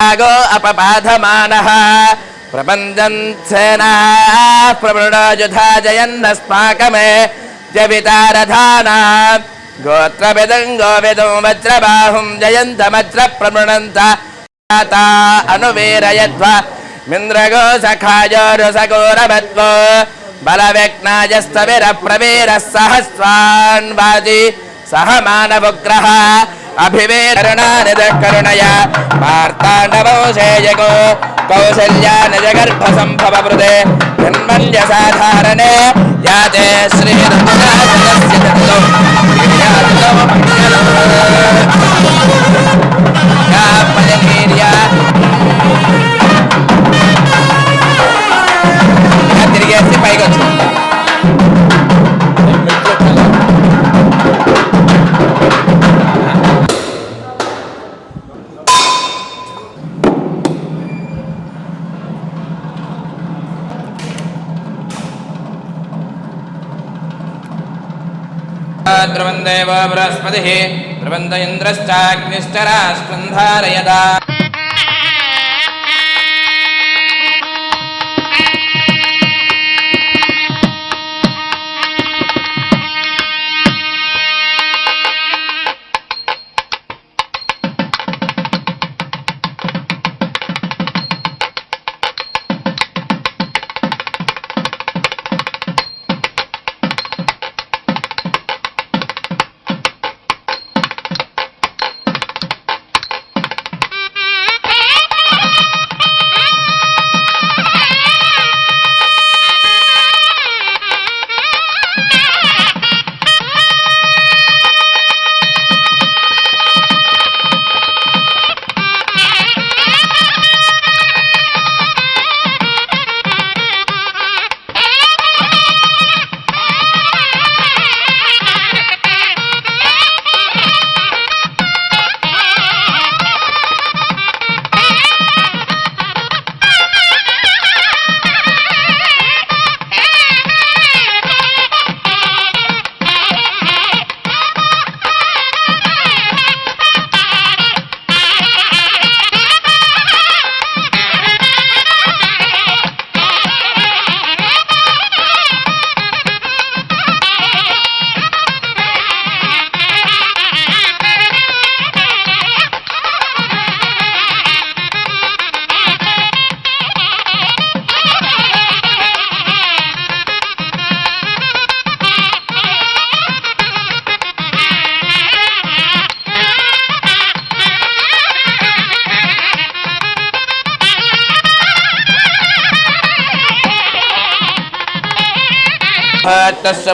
गो अपपाधमानः प्रबन्धन्सेना प्रवृणोजुधा जयन्नस्माकमे जवितारधाना गोत्रविदं गोविदं वज्रबाहुं जयन्तमज्र प्रवृणन्त अनुवीरयध्वा मिन्द्रगो सखायो रसगोरभद्वो बलवेक्नायस्तविरप्रवीरः सहस्वान् वाजी सह मानवग्रह अभिवेरणा पार्ताण्डवंशेयको कौसल्या निजगर्भसम्भववृते जन्मन्य साधारणे याते श्रीरघुनाथस्य तत्तो यातो मंगलो या पयनीर्या తిరిగేసి పైకి వచ్చి ध्रुवन्देव बृहस्पतिः ध्रुवन्त इन्द्रश्चाग्निश्चराष्ट्रन्धारयदा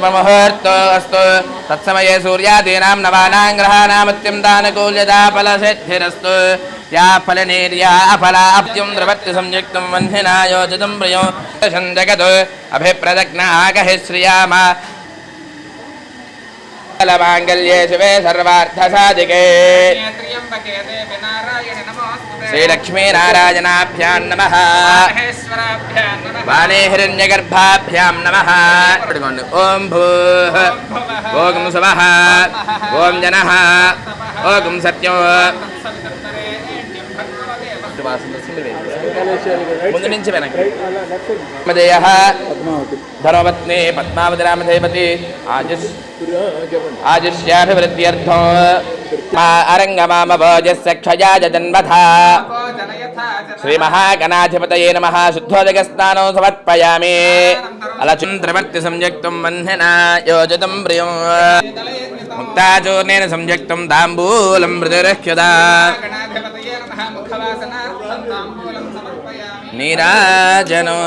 मुहूर्तोऽस्तु तत्समये सूर्यादीनां नवानां ग्रहाणामत्यं दानकूल्यता फलसिद्धिरस्तु या फलनेर्या अफला अप्त्यं द्रवत्ति संयुक्तं वह्निना योजितं प्रियो जगत् अभिप्रदग्ना आगहि श्रियामा मांगल्ये शिवे सर्वार्थसाधिके श्रीलक्ष्मी नारायणाभ्यां नमः वाणी हिरण्यगर्भाभ्यां नमः ओं भूः ओं स्वः ओं जनः ओं सत्यो ముందు నుంచి వెనక్కి మదేయః ధర్మపత్ని పద్మావతి రామదేవతి ఆజుష్యాభివృద్ధ్యర్థం అరంగమామభోజస్య క్షయాయ జన్మథా శ్రీమహాగణాధిపతయే నమః శుద్ధోదకస్నానం సమర్పయామి అలచుంద్రవర్తి సంయుక్తం వహ్నినా యోజితం ప్రియం ముక్తాచూర్ణేన సంయుక్తం తాంబూలం మృదురహ్యుదా నీరాజనో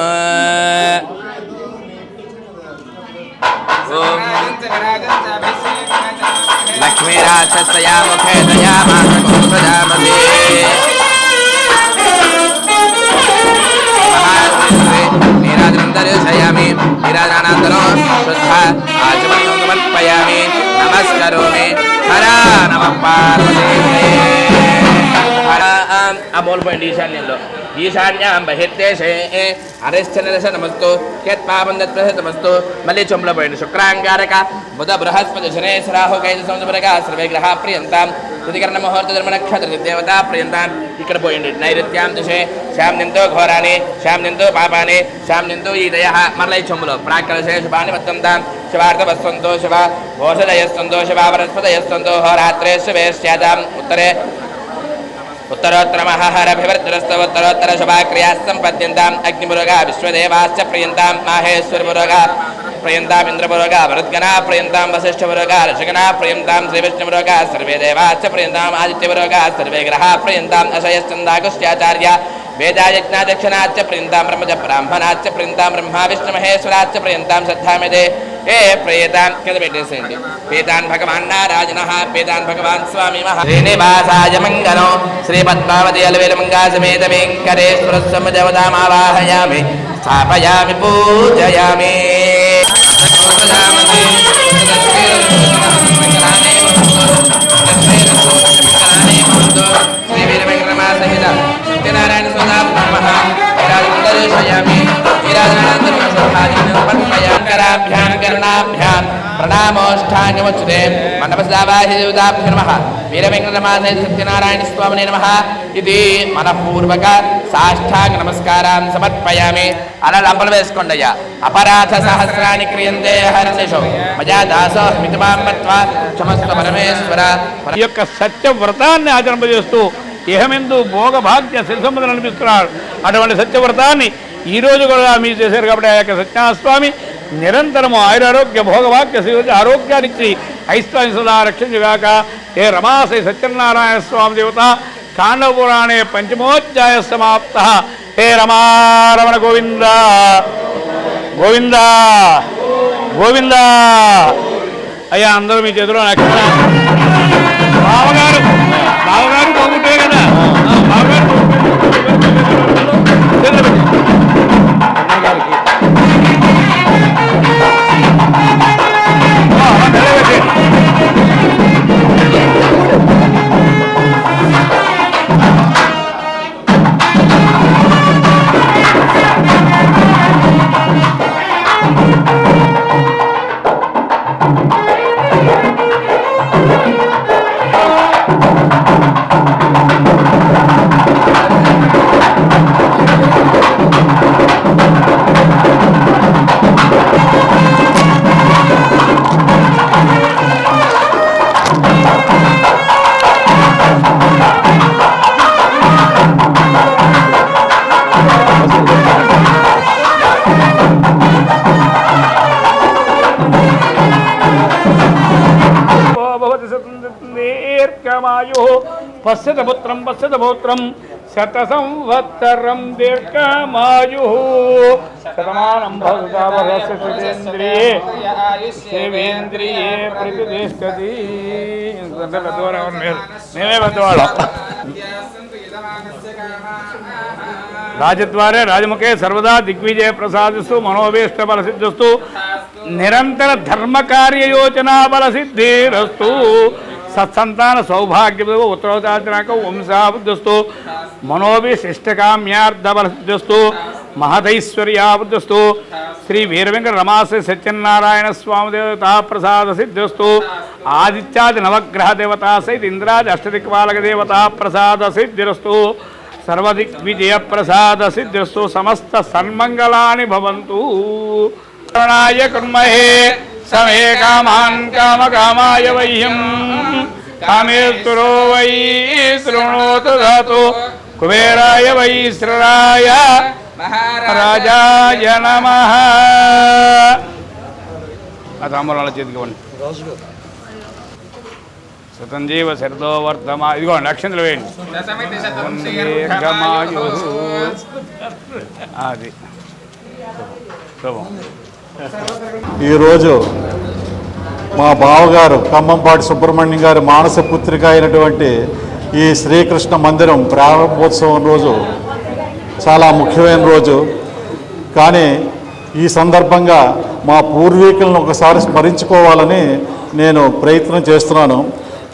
లక్ష్మీరాక్షసయా ముఖే దయామాసకో ప్రజాపతి నీరాజనం దర్శయామి నీరాజనానంతరం శుద్ధ ఆచమనం సమర్పయామి నమస్కరోమి హర నమః పార్వతీ హర ఆ మూల పాయింట్ ఈశాన్యంలో ఈశాన్యాం బహిర్దేశే అరిశ్చనదశనమస్తు యత్పాపందత్ప్రసతమస్తు మళ్ళీ చెంబులో పోయింది శుక్రాంగారక బుధ బృహస్పతి శనేశ రాహు కైజ సముద్రగా సర్వే గ్రహ ప్రియంతాం తుదికరణ ముహూర్త ధర్మ నక్షత్ర దేవతా ప్రియంతాం ఇక్కడ పోయింది నైరుత్యాం దిశే శ్యామ్నిందో ఘోరాని శ్యామ్నిందో పాపాని శ్యామ్నిందో ఈ దయ మళ్ళీ చెంబులో ప్రాకలశే శుభాని వత్తంతాం శివార్థవస్వంతో శివ ఓషధయస్వంతో శివావరస్పదయస్వంతో హోరాత్రే శుభేశ్యాదాం ఉత్తరే उत्तरोत्तरमहारभिवर्तरस्तवोत्तरोत्तर शुभाक्रियाः सम्पद्यन्ताम् अग्निपुरोगा विश्वदेवाश्च प्रियन्तां माहेश्वरपुरोगा प्रियन्ताम् इन्द्रपुरोगा वरुद्गणा प्रियन्तां वसिष्ठपुरोगा ऋषिगणा प्रियन्तां श्रीविष्णुपुरोगा सर्वे देवाश्च प्रियन्ताम् आदित्यपुरोगा सर्वे ग्रहाः प्रियन्ताम् अशयश्चन्दाकुश्चाचार्य वेदायज्ञादक्षिणाच्च प्रियन्तां ब्रह्मज ब्राह्मणाच्च प्रियन्तां ब्रह्मा विष्णुमहेश्वराच्च प्रियन्तां श्रद्धामिते हे प्रेतान् कदबेटेसेंడి పేతాన్ భగవాన్ నారాయణః పేతాన్ భగవాన్ స్వామి మహా శ్రీనివాసాయ మంగళో శ్రీ పద్మావతి అలవేల మంగా సమేత వెంకటేశ్వర దేవతామావాహయామి స్థాపయామి పూజయామి శ్రీ వీరవేంకటరమణ సహిత సత్యనారాయణ స్వదాత్మః విరాజయామి విరాజనానందరూపసంహాదికరాభ్యాం కరుణాభ్యాం ప్రణామోష్ఠాంగముచ్యతే మండపసావాహి దేవతాభ్యో నమః వీరవేంకటరమణ సత్యనారాయణ స్వామినే నమః ఇది మనపూర్వక సాష్టాంగ నమస్కారాన్ని సమర్పయామి. అలా లంపలు వేసుకోండి అయ్యా. అపరాధ సహస్రాన్ని క్రియంతే హరిశో మజా దాసో మితమాం మత్వా క్షమస్వ పరమేశ్వర. ఈ యొక్క సత్యవ్రతాన్ని ఆచరింపజేస్తూ ఇహమెందు భోగభాగ్య శిల్సంపదలు అనిపిస్తున్నాడు. అటువంటి సత్యవ్రతాన్ని ఈరోజు కూడా మీరు చేశారు కాబట్టి ఆ యొక్క సత్యనారాయణస్వామి నిరంతరము ఆయురారోగ్య భోగభాగ్య ఆరోగ్యానికి ఐశ్వర్య సదా రక్షించుగాక. హే రమాశ్రీ సత్యనారాయణ స్వామి దేవత కాండపురాణే పంచమోధ్యాయ సమాప్త. హే రమారమణ గోవింద గోవింద గోవింద. అయ్యా అందరూ మీ చేతిలో బావగారు బావగారు బాగుంటే కదా బావగారు పశ్యత పుత్రం పశ్యత పౌత్రం శత సంవత్సరం దీర్ఘమాయు శతమానం భవతావరేంద్రియే సేవేంద్రియే ప్రతిష్టతి. మేమే పెద్దవాళ్ళం. రాజద్వారే రాజముఖే సర్వదా దిగ్విజయ ప్రసాదిస్తూ మనోభీష్ట బల సిద్ధిస్తూ నిరంతర ధర్మకార్యయోచనా బల సిద్ధిరస్తు. సత్సంతాన సౌభాగ్య ఉత్తరోదాచనాక వంశాబుద్ధస్తు మనోభిశిష్టకామ్యార్థబలసిద్ధస్తు మహదైశ్వర్యాబుద్ధస్తు. శ్రీ వీరవేంకట రమాశ్రీ సత్యనారాయణ స్వామి దేవతా ప్రసాద సిద్ధిస్తు. ఆదిత్యాది నవగ్రహ దేవతా సహిత ఇంద్రాది అష్టదిక్పాలక దేవతా ప్రసాద సిద్ధిరస్తు. సర్వదిగ్విజయ ప్రసాద సిద్ధిరస్తు. సమస్త సన్మంగళాని భవంతు. కరుణాయ కుర్మహే సమే కామాన్ కామకామాయ వహ్యం కామేశ్వరో వై శృణోతు ధాతు కుబేరాయ వై శ్రీరాయ మహారాజాయ నమః. ఆ తాంబూలాల చేతికి ఇవ్వండి. శతంజీవ శరదో వర్ధమా. ఇదిగోండి అక్షంతలు వేయండి. అది శుభం. ఈరోజు మా బావగారు ఖమ్మంపాటి సుబ్రహ్మణ్యం గారి మానస పుత్రిక అయినటువంటి ఈ శ్రీకృష్ణ మందిరం ప్రారంభోత్సవం రోజు చాలా ముఖ్యమైన రోజు. కానీ ఈ సందర్భంగా మా పూర్వీకులను ఒకసారి స్మరించుకోవాలని నేను ప్రయత్నం చేస్తున్నాను.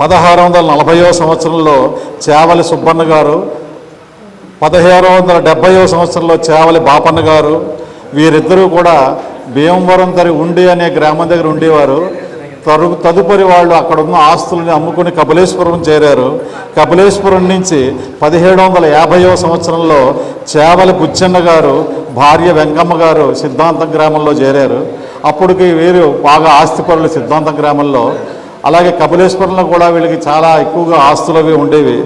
1640వ సంవత్సరంలో చేవలి సుబ్బన్న గారు 1770వ సంవత్సరంలో చేవలి బాపన్న గారు వీరిద్దరూ కూడా భీమవరం ఉండి అనే గ్రామం దగ్గర ఉండేవారు. తదుపరి వాళ్ళు అక్కడ ఉన్న ఆస్తులని అమ్ముకుని కపిలేశ్వరం చేరారు. కపిలేశ్వరం నుంచి 1750వ సంవత్సరంలో చేవలి బుచ్చన్న గారు భార్య వెంకమ్మ గారు సిద్ధాంతం గ్రామంలో చేరారు. అప్పటికి వీరు బాగా ఆస్తిపరులు సిద్ధాంతం గ్రామంలో. అలాగే కపిలేశ్వరంలో కూడా వీళ్ళకి చాలా ఎక్కువగా ఆస్తులు అవి ఉండేవి.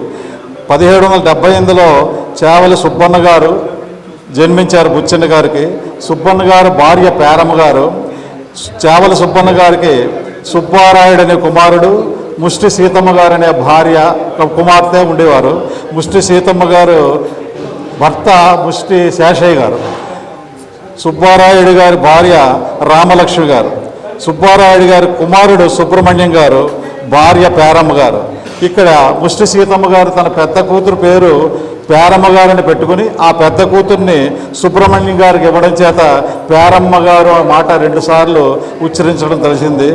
1778లో చేవలి సుబ్బన్న గారు జన్మించారు బుచ్చన్న గారికి. సుబ్బన్న గారు భార్య పేరమ్మ గారు. చేవలి సుబ్బన్న గారికి సుబ్బారాయుడు అనే కుమారుడు, ముష్టి సీతమ్మ గారు అనే భార్య కుమార్తె ఉండేవారు. ముష్టి సీతమ్మ గారు భర్త ముష్టి శేషయ్య గారు. సుబ్బారాయుడు గారి భార్య రామలక్ష్మి గారు. సుబ్బారాయుడు గారి కుమారుడు సుబ్రహ్మణ్యం గారు, భార్య పేరమ్మ గారు. ఇక్కడ ముష్టి సీతమ్మ గారు తన పెద్ద కూతురు పేరు పేరమ్మ గారిని పెట్టుకుని ఆ పెద్ద కూతుర్ని సుబ్రహ్మణ్యం గారికి ఇవ్వడం చేత పేరమ్మ గారు ఆ మాట 2 సార్లు ఉచ్చరించడం తెలిసింది.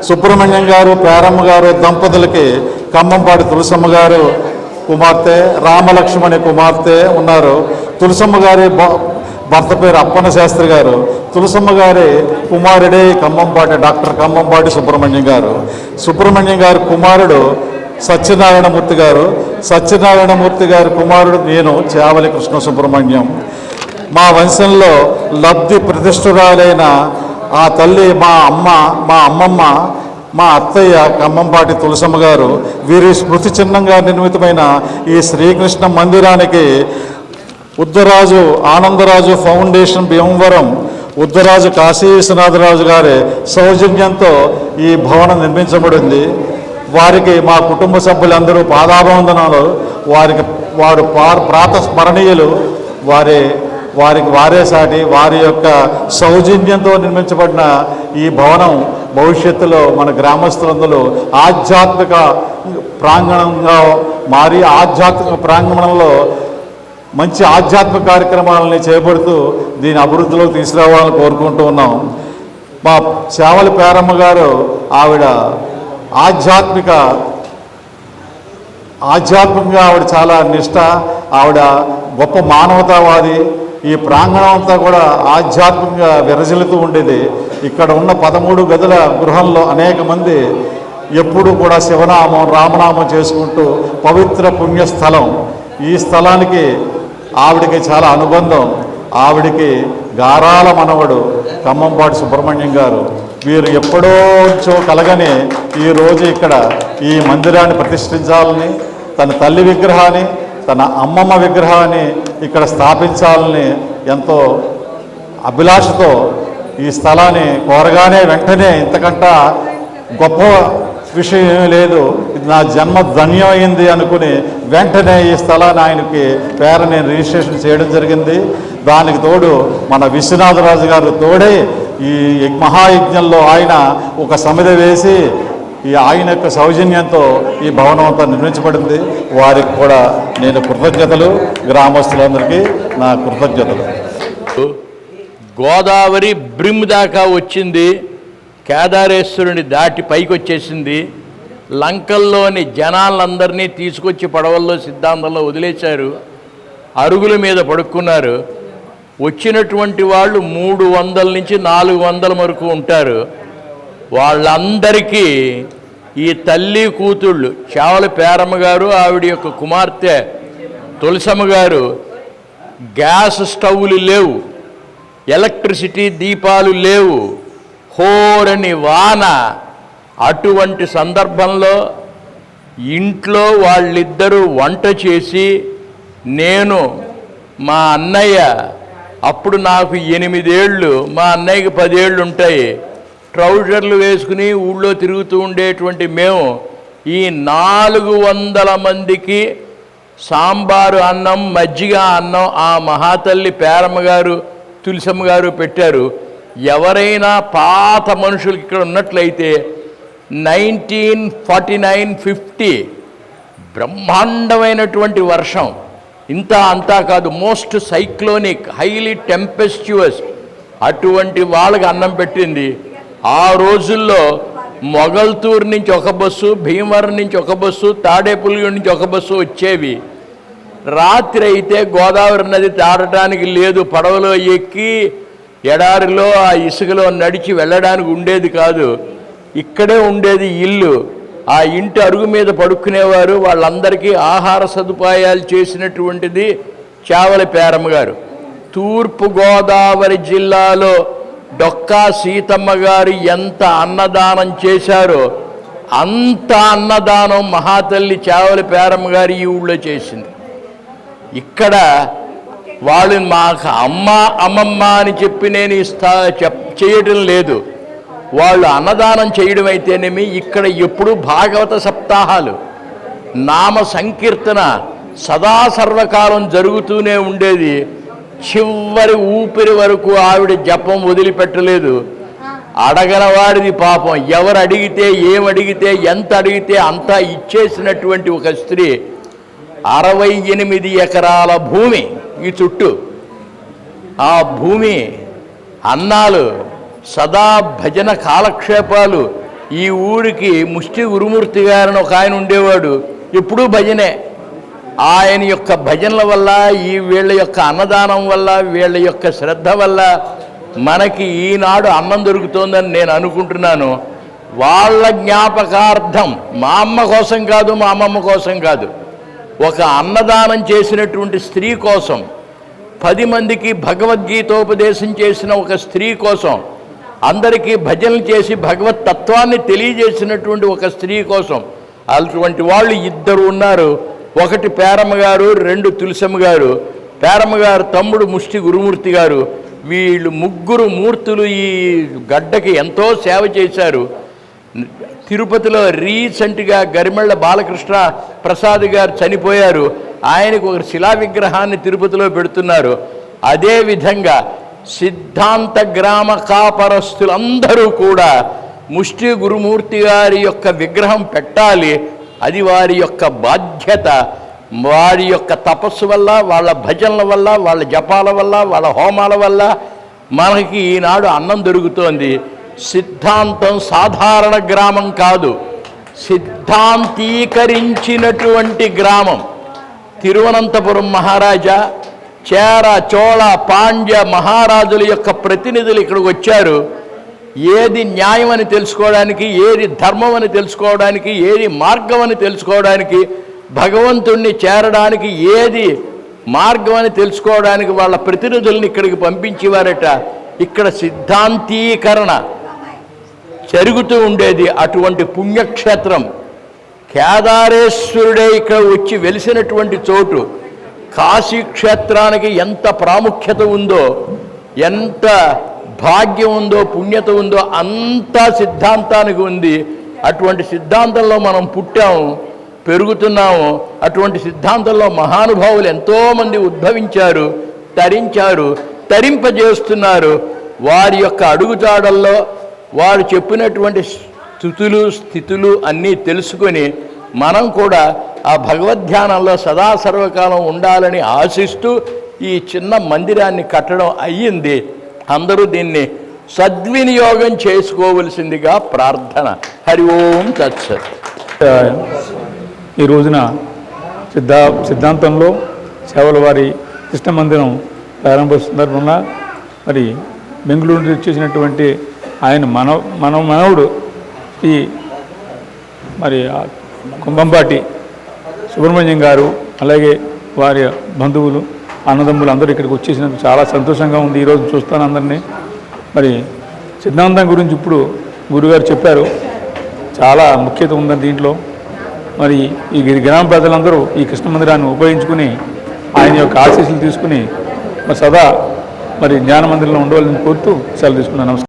సుబ్రహ్మణ్యం గారు పేరమ్మ గారు దంపతులకి ఖమ్మంపాటి తులసమ్మ గారు కుమార్తె, రామలక్ష్మి అనే కుమార్తె ఉన్నారు. తులసమ్మ గారి భర్త పేరు అప్పన్న శాస్త్రి గారు. తులసమ్మ గారి కుమారుడే డాక్టర్ ఖమ్మంపాటి సుబ్రహ్మణ్యం గారు. సుబ్రహ్మణ్యం గారి కుమారుడు సత్యనారాయణమూర్తి గారు. సత్యనారాయణమూర్తి గారి కుమారుడు నేను చేవలి కృష్ణ సుబ్రహ్మణ్యం. మా వంశంలో లబ్ధి ప్రతిష్ఠురాలైన ఆ తల్లి మా అమ్మమ్మ, మా అత్తయ్య ఖమ్మంపాటి తులసమ్మ గారు. వీరి స్మృతి చిహ్నంగా నిర్మితమైన ఈ శ్రీకృష్ణ మందిరానికి ఉద్దరాజు ఆనందరాజు ఫౌండేషన్ భీమవరం, ఉద్దరాజు కాశీ విశ్వనాథరాజు గారి సౌజన్యంతో ఈ భవనం నిర్మించబడింది. వారికి మా కుటుంబ సభ్యులందరూ పాదాభివందనాలు. వారు ప్రాతస్మరణీయులు. వారే సాటి వారి యొక్క సౌజన్యంతో నిర్మించబడిన ఈ భవనం భవిష్యత్తులో మన గ్రామస్తులందరూ ఆధ్యాత్మిక ప్రాంగణంగా మారి ఆధ్యాత్మిక ప్రాంగణంలో మంచి ఆధ్యాత్మిక కార్యక్రమాలని చేపడుతూ దీని అభివృద్ధిలోకి తీసుకురావాలని కోరుకుంటూ ఉన్నాం. మా చేవలి పేరమ్మ గారు ఆవిడ ఆధ్యాత్మికంగా ఆవిడ చాలా నిష్ఠ. ఆవిడ గొప్ప మానవతావాది. ఈ ప్రాంగణం అంతా కూడా ఆధ్యాత్మికంగా విరజిల్లుతూ ఉండేది. ఇక్కడ ఉన్న 13 గదుల గృహంలో అనేక మంది ఎప్పుడూ కూడా శివనామం రామనామం చేసుకుంటూ పవిత్ర పుణ్యస్థలం. ఈ స్థలానికి ఆవిడికి చాలా అనుబంధం. ఆవిడికి గారాల మనవడు ఖమ్మంపాటి సుబ్రహ్మణ్యం గారు. వీరు ఎప్పుడోంచో కలగని ఈరోజు ఇక్కడ ఈ మందిరాన్ని ప్రతిష్ఠించాలని, తన తల్లి విగ్రహాన్ని తన అమ్మమ్మ విగ్రహాన్ని ఇక్కడ స్థాపించాలని ఎంతో అభిలాషతో ఈ స్థలాన్ని కోరగానే వెంటనే ఇంతకంట గొప్ప విషయం ఏమీ లేదు, ఇది నా జన్మ ధన్యమైంది అనుకుని వెంటనే ఈ స్థలాన్ని ఆయనకి పేర నేను రిజిస్ట్రేషన్ చేయడం జరిగింది. దానికి తోడు మన విశ్వనాథరాజు గారు తోడే ఈ మహాయజ్ఞంలో ఆయన ఒక సమితి వేసి ఆయన యొక్క సౌజన్యంతో ఈ భవనం అంతా నిర్మించబడింది. వారికి కూడా నేను కృతజ్ఞతలు, గ్రామస్తులందరికీ నా కృతజ్ఞతలు. గోదావరి బ్రిమ్ దాకా వచ్చింది, కేదారేశ్వరుని దాటి పైకి వచ్చేసింది. లంకల్లోని జనాలందరినీ తీసుకొచ్చి పడవల్లో సిద్ధాంతంలో వదిలేశారు. అరుగుల మీద పడుకున్నారు. వచ్చినటువంటి వాళ్ళు 300 నుంచి 400 వరకు ఉంటారు. వాళ్ళందరికీ ఈ తల్లి కూతుళ్ళు చేవలి పేరమ్మ గారు, ఆవిడ యొక్క కుమార్తె తులసమ్మ గారు గ్యాస్ స్టవ్లు లేవు, ఎలక్ట్రిసిటీ దీపాలు లేవు, హోరని వాన. అటువంటి సందర్భంలో ఇంట్లో వాళ్ళిద్దరూ వంట చేసి, నేను మా అన్నయ్య, అప్పుడు నాకు 8 ఏళ్ళు, మా అన్నయ్యకి 10 ఏళ్ళు ఉంటాయి, ట్రౌజర్లు వేసుకుని ఊళ్ళో తిరుగుతూ ఉండేటువంటి మేము ఈ 400 మందికి సాంబారు అన్నం, మజ్జిగ అన్నం ఆ మహాతల్లి పేరమ్మ గారు తులసమ్మ గారు పెట్టారు. ఎవరైనా పాత మనుషులకి ఇక్కడ ఉన్నట్లయితే 1949-50 బ్రహ్మాండమైనటువంటి వర్షం. అంతా కాదు, మోస్ట్ సైక్లోనిక్, హైలీ టెంపెస్చువస్. అటువంటి వాళ్ళకి అన్నం పెట్టింది. ఆ రోజుల్లో మొగల్తూరు నుంచి ఒక బస్సు, భీమవరం నుంచి ఒక బస్సు, తాడేపల్లి నుంచి ఒక బస్సు వచ్చేవి. రాత్రి అయితే గోదావరి నది దాటడానికి లేదు, పడవలో ఎక్కి ఎడారిలో ఆ ఇసుకలో నడిచి వెళ్ళడానికి ఉండేది కాదు. ఇక్కడే ఉండేది ఇల్లు. ఆ ఇంటి అరుగు మీద పడుకునేవారు. వాళ్ళందరికీ ఆహార సదుపాయాలు చేసినటువంటిది చావలి పేరమ్మ గారు. తూర్పుగోదావరి జిల్లాలో డొక్కా సీతమ్మ గారు ఎంత అన్నదానం చేశారో అంత అన్నదానం మహాతల్లి చావలి పేరమ్మ గారు ఈ ఊళ్ళో చేసింది. ఇక్కడ వాళ్ళు మాకు అమ్మమ్మ అని చెప్పి నేను చేయటం లేదు. వాళ్ళు అన్నదానం చేయడం అయితేనేమి, ఇక్కడ ఎప్పుడూ భాగవత సప్తాహాలు, నామ సంకీర్తన సదా సర్వకాలం జరుగుతూనే ఉండేది. చివరి ఊపిరి వరకు ఆవిడ జపం వదిలిపెట్టలేదు. అడగన వాడిది పాపం, ఎవరు అడిగితే ఏమడిగితే ఎంత అడిగితే అంతా ఇచ్చేసినటువంటి ఒక స్త్రీ. 68 ఎకరాల భూమి ఈ చుట్టూ. ఆ భూమి అన్నాలు, సదా భజన కాలక్షేపాలు. ఈ ఊరికి ముష్టి గురుమూర్తి గారిని ఒక ఆయన ఉండేవాడు, ఎప్పుడూ భజనే. ఆయన యొక్క భజనల వల్ల, ఈ వీళ్ళ యొక్క అన్నదానం వల్ల, వీళ్ళ యొక్క శ్రద్ధ వల్ల మనకి ఈనాడు అన్నం దొరుకుతోందని నేను అనుకుంటున్నాను. వాళ్ళ జ్ఞాపకార్థం, మా అమ్మ కోసం కాదు, మా అమ్మమ్మ కోసం కాదు, ఒక అన్నదానం చేసినటువంటి స్త్రీ కోసం, 10 మందికి భగవద్గీతోపదేశం చేసిన ఒక స్త్రీ కోసం, అందరికీ భజనలు చేసి భగవత్ తత్వాన్ని తెలియజేసినటువంటి ఒక స్త్రీ కోసం, అటువంటి వాళ్ళు 2 ఉన్నారు. ఒకటి పేరమ్మ గారు, 2 తులసమ్మ గారు. పేరమ్మ గారు తమ్ముడు ముష్టి గురుమూర్తి గారు. వీళ్ళు 3 మూర్తులు ఈ గడ్డకి ఎంతో సేవ చేశారు. తిరుపతిలో రీసెంట్గా గరిమెళ్ళ బాలకృష్ణ ప్రసాద్ గారు చనిపోయారు. ఆయనకు ఒక శిలా విగ్రహాన్ని తిరుపతిలో పెడుతున్నారు. అదేవిధంగా సిద్ధాంత గ్రామ కాపరస్తులందరూ కూడా ముష్టి గురుమూర్తి గారి యొక్క విగ్రహం పెట్టాలి. అది వారి యొక్క బాధ్యత. వారి యొక్క తపస్సు వల్ల, వాళ్ళ భజనల వల్ల, వాళ్ళ జపాల వల్ల, వాళ్ళ హోమాల వల్ల మనకి ఈనాడు అన్నం దొరుకుతోంది. సిద్ధాంతం సాధారణ గ్రామం కాదు, సిద్ధాంతీకరించినటువంటి గ్రామం. తిరువనంతపురం మహారాజా, చేర, చోళ, పాండ్య మహారాజుల యొక్క ప్రతినిధులు ఇక్కడికి వచ్చారు. ఏది న్యాయం అని తెలుసుకోవడానికి, ఏది ధర్మం అని తెలుసుకోవడానికి, ఏది మార్గం అని తెలుసుకోవడానికి, భగవంతుణ్ణి చేరడానికి ఏది మార్గం అని తెలుసుకోవడానికి వాళ్ళ ప్రతినిధుల్ని ఇక్కడికి పంపించేవారట. ఇక్కడ సిద్ధాంతీకరణ జరుగుతూ ఉండేది. అటువంటి పుణ్యక్షేత్రం కేదారేశ్వరుడే ఇక్కడ వచ్చి వెలిసినటువంటి చోటు. కాశీ క్షేత్రానికి ఎంత ప్రాముఖ్యత ఉందో, ఎంత భాగ్యం ఉందో, పుణ్యత ఉందో అంతా సిద్ధాంతానికి ఉంది. అటువంటి సిద్ధాంతంలో మనం పుట్టాము, పెరుగుతున్నాము. అటువంటి సిద్ధాంతంలో మహానుభావులు ఎంతోమంది ఉద్భవించారు, తరించారు, తరింపజేస్తున్నారు. వారి యొక్క అడుగుజాడల్లో వారు చెప్పినటువంటి స్థుతులు, స్థితులు అన్నీ తెలుసుకొని మనం కూడా ఆ భగవద్ధ్యానంలో సదా సర్వకాలం ఉండాలని ఆశిస్తూ ఈ చిన్న మందిరాన్ని కట్టడం అయ్యింది. అందరూ దీన్ని సద్వినియోగం చేసుకోవలసిందిగా ప్రార్థన. హరి ఓం తత్సత్. ఈ రోజున సిద్ధాంతంలో సేవల వారి కృష్ణ మందిరం ప్రారంభ సందర్భంగా మరి బెంగళూరు నుంచి చేసినటువంటి ఆయన మనవడు ఈ మరి కుంభంపాటి సుబ్రహ్మణ్యం గారు, అలాగే వారి బంధువులు, అన్నదమ్ములు అందరూ ఇక్కడికి వచ్చేసినందుకు చాలా సంతోషంగా ఉంది. ఈరోజు చూస్తాను అందరినీ. మరి సిద్ధాంతం గురించి ఇప్పుడు గురుగారు చెప్పారు, చాలా ముఖ్యత ఉందని దీంట్లో. మరి ఈ గ్రామ ప్రజలందరూ ఈ కృష్ణ మందిరాన్ని ఉపయోగించుకుని ఆయన యొక్క ఆశీస్సులు తీసుకుని మరి సదా మరి జ్ఞాన మందిరంలో ఉండవాలని కోరుతూ సెలవు తీసుకున్నాను. నమస్కారం.